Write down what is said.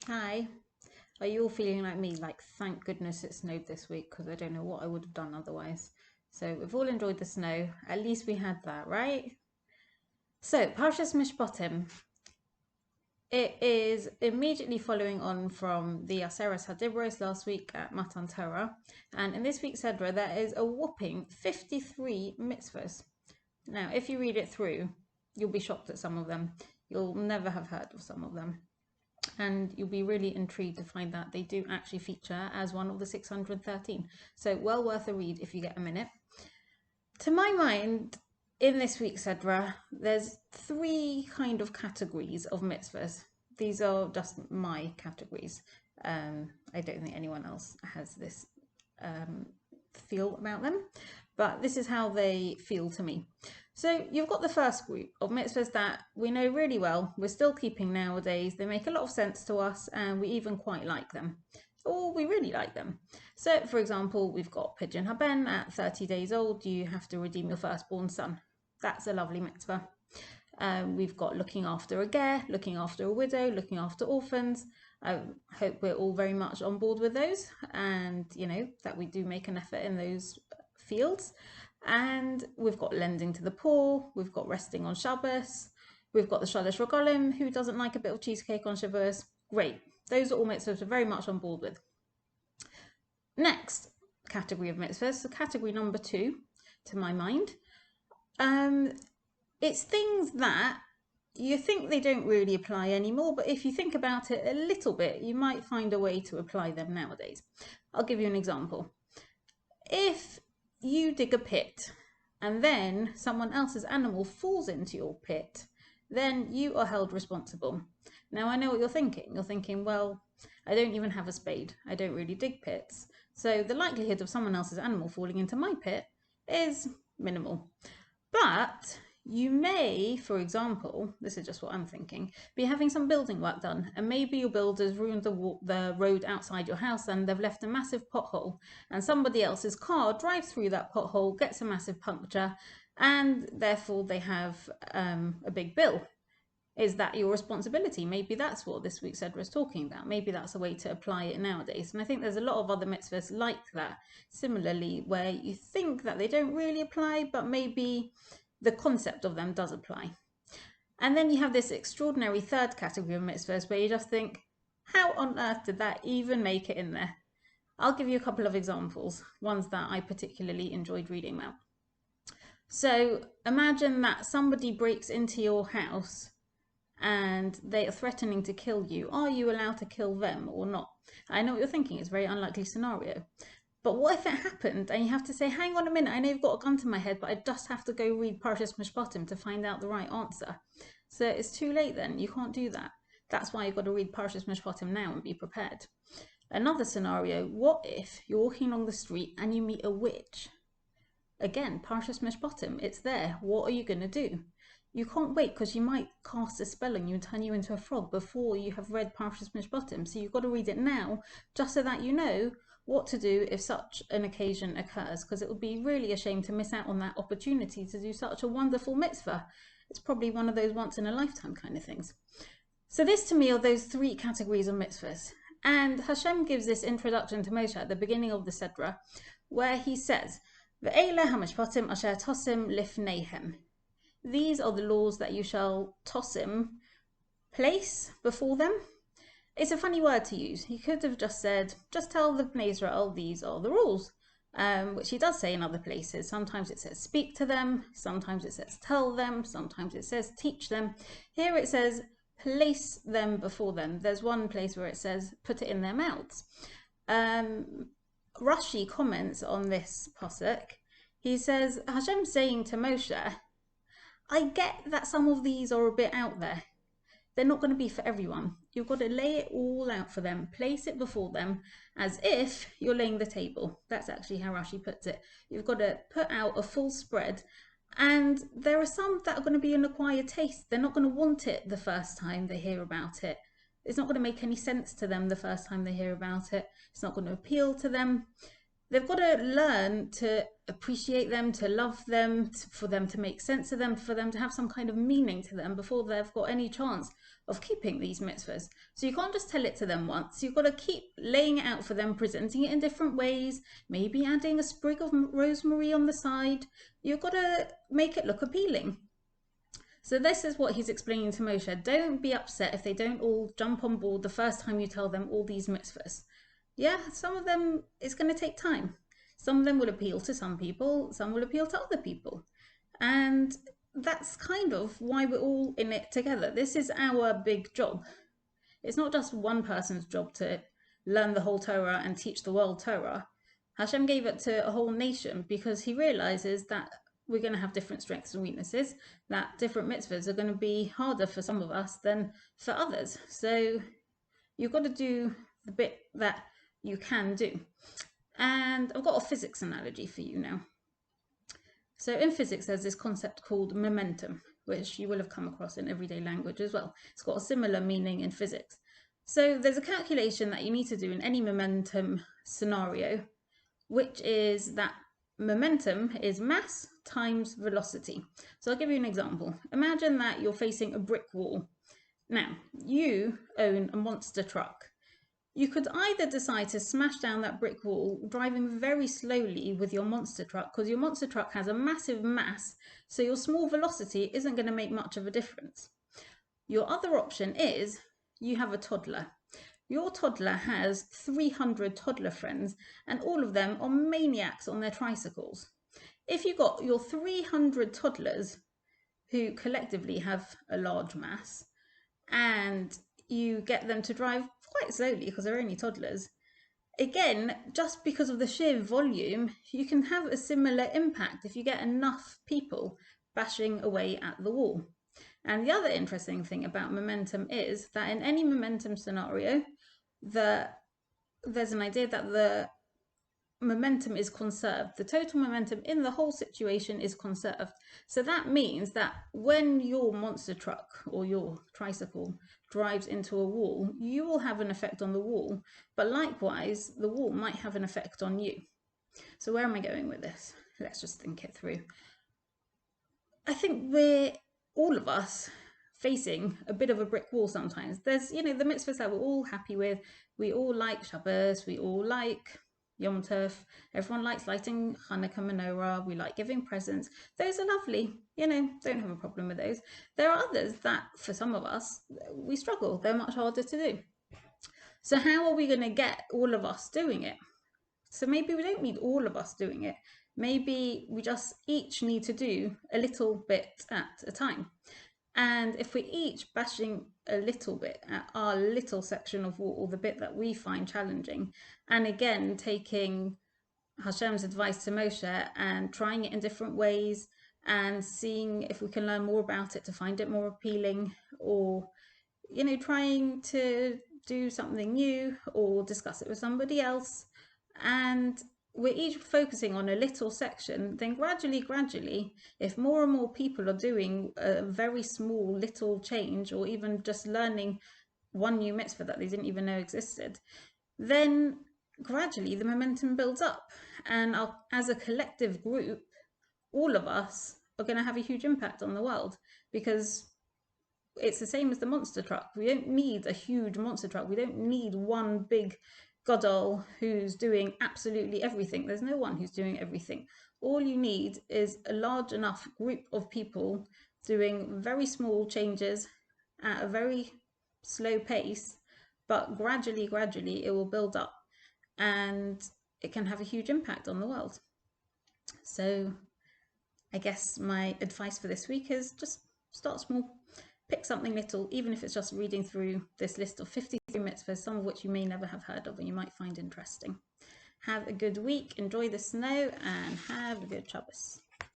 Hi. Are you all feeling like me? Like, thank goodness it snowed this week because I don't know what I would have done otherwise. So we've all enjoyed the snow. At least we had that, right? So Parshas Mishpatim. It is immediately following on from the Aseres Hadibros last week at Matan Torah, and in this week's Sedra there is a whopping 53 mitzvahs. Now, if you read it through, you'll be shocked at some of them. You'll never have heard of some of them. And you'll be really intrigued to find that they do actually feature as one of the 613. So well worth a read if you get a minute. To my mind, in this week's Sedra, there's three kind of categories of mitzvahs. These are just my categories. I don't think anyone else has this feel about them, but this is how they feel to me. So you've got the first group of mitzvahs that we know really well, we're still keeping nowadays, they make a lot of sense to us and we even quite like them, or we really like them. So for example, we've got Pidyon Haben, at 30 days old you have to redeem your firstborn son. That's a lovely mitzvah. We've got looking after a ger, looking after a widow, looking after orphans. I hope we're all very much on board with those, and you know that we do make an effort in those fields. And we've got lending to the poor, we've got resting on Shabbos, we've got the Shalosh Regalim. Who doesn't like a bit of cheesecake on Shabbos? Great. Those are all mitzvahs we're very much on board with. Next category of mitzvahs, so category number 2, to my mind, it's things that you think they don't really apply anymore, but if you think about it a little bit, you might find a way to apply them nowadays. I'll give you an example. If you dig a pit and then someone else's animal falls into your pit, then you are held responsible. Now, I know what you're thinking. You're thinking, well, I don't even have a spade. I don't really dig pits. So the likelihood of someone else's animal falling into my pit is minimal. But you may, for example, this is just what I'm thinking, be having some building work done, and maybe your builder's ruined the road outside your house and they've left a massive pothole, and somebody else's car drives through that pothole, gets a massive puncture, and therefore they have a big bill. Is that your responsibility? Maybe that's what this week's Sedra is talking about. Maybe that's a way to apply it nowadays. And I think there's a lot of other mitzvahs like that, similarly, where you think that they don't really apply, but maybe the concept of them does apply. And then you have this extraordinary third category of mitzvahs where you just think, how on earth did that even make it in there? I'll give you a couple of examples, ones that I particularly enjoyed reading about. So imagine that somebody breaks into your house and they are threatening to kill you. Are you allowed to kill them or not? I know what you're thinking, it's a very unlikely scenario. But what if it happened and you have to say, hang on a minute, I know you've got a gun to my head, but I just have to go read Parshas Mishpatim to find out the right answer. So it's too late then, you can't do that. That's why you've got to read Parshas Mishpatim now and be prepared. Another scenario, what if you're walking along the street and you meet a witch? Again, Parshas Mishpatim, it's there. What are you going to do? You can't wait because you might cast a spell on you and turn you into a frog before you have read Parshas Mishpatim. So you've got to read it now just so that you know what to do if such an occasion occurs, because it would be really a shame to miss out on that opportunity to do such a wonderful mitzvah. It's probably one of those once in a lifetime kind of things. So this to me are those three categories of mitzvahs. And Hashem gives this introduction to Moshe at the beginning of the Sedra, where he says, Ve'ele hamishpatim asher tosim lifneihem. These are the laws that you shall tosim, place before them. It's a funny word to use. He could have just said, just tell the Bnei Israel these are the rules, which he does say in other places. Sometimes it says speak to them, sometimes it says tell them, sometimes it says teach them. Here it says place them before them. There's one place where it says put it in their mouths. Rashi comments on this pasuk. He says, Hashem saying to Moshe, I get that some of these are a bit out there. They're not going to be for everyone. You've got to lay it all out for them, place it before them as if you're laying the table. That's actually how Rashi puts it. You've got to put out a full spread. And there are some that are going to be an acquired taste. They're not going to want it the first time they hear about it. It's not going to make any sense to them the first time they hear about it. It's not going to appeal to them. They've got to learn to appreciate them, to love them, for them to make sense of them, for them to have some kind of meaning to them before they've got any chance of keeping these mitzvahs. So you can't just tell it to them once. You've got to keep laying it out for them, presenting it in different ways, maybe adding a sprig of rosemary on the side. You've got to make it look appealing. So this is what he's explaining to Moshe. Don't be upset if they don't all jump on board the first time you tell them all these mitzvahs. Yeah, some of them, it's going to take time. Some of them will appeal to some people, some will appeal to other people. And that's kind of why we're all in it together. This is our big job. It's not just one person's job to learn the whole Torah and teach the world Torah. Hashem gave it to a whole nation because he realizes that we're going to have different strengths and weaknesses, that different mitzvahs are going to be harder for some of us than for others. So you've got to do the bit that you can do. And I've got a physics analogy for you now. So in physics, there's this concept called momentum, which you will have come across in everyday language as well. It's got a similar meaning in physics. So there's a calculation that you need to do in any momentum scenario, which is that momentum is mass times velocity. So I'll give you an example. Imagine that you're facing a brick wall. Now, you own a monster truck. You could either decide to smash down that brick wall driving very slowly with your monster truck, because your monster truck has a massive mass, so your small velocity isn't going to make much of a difference. Your other option is you have a toddler. Your toddler has 300 toddler friends, and all of them are maniacs on their tricycles. If you got your 300 toddlers who collectively have a large mass, and you get them to drive quite slowly because they're only toddlers, again, just because of the sheer volume, you can have a similar impact if you get enough people bashing away at the wall. And the other interesting thing about momentum is that in any momentum scenario, there's an idea that the momentum is conserved. The total momentum in the whole situation is conserved. So that means that when your monster truck or your tricycle drives into a wall, you will have an effect on the wall, but likewise, the wall might have an effect on you. So where am I going with this? Let's just think it through. I think we're, all of us, facing a bit of a brick wall sometimes. There's, the mitzvahs that we're all happy with. We all like Shabbos, we all like Yom Tov, everyone likes lighting Hanukkah menorah, we like giving presents. Those are lovely, don't have a problem with those. There are others that, for some of us, we struggle. They're much harder to do. So how are we going to get all of us doing it? So maybe we don't need all of us doing it. Maybe we just each need to do a little bit at a time. And if we're each bashing a little bit at our little section of wall, the bit that we find challenging, and again, taking Hashem's advice to Moshe and trying it in different ways and seeing if we can learn more about it to find it more appealing, or, trying to do something new or discuss it with somebody else, and we're each focusing on a little section, then gradually, if more and more people are doing a very small little change, or even just learning one new mitzvah that they didn't even know existed, then gradually the momentum builds up. And as a collective group, all of us are going to have a huge impact on the world, because it's the same as the monster truck. We don't need a huge monster truck. We don't need one big Godol who's doing absolutely everything. There's no one who's doing everything. All you need is a large enough group of people doing very small changes at a very slow pace, but gradually it will build up and it can have a huge impact on the world. So I guess my advice for this week is just start small. Pick something little, even if it's just reading through this list of 53 mitzvahs, some of which you may never have heard of and you might find interesting. Have a good week, enjoy the snow, and have a good Shabbos.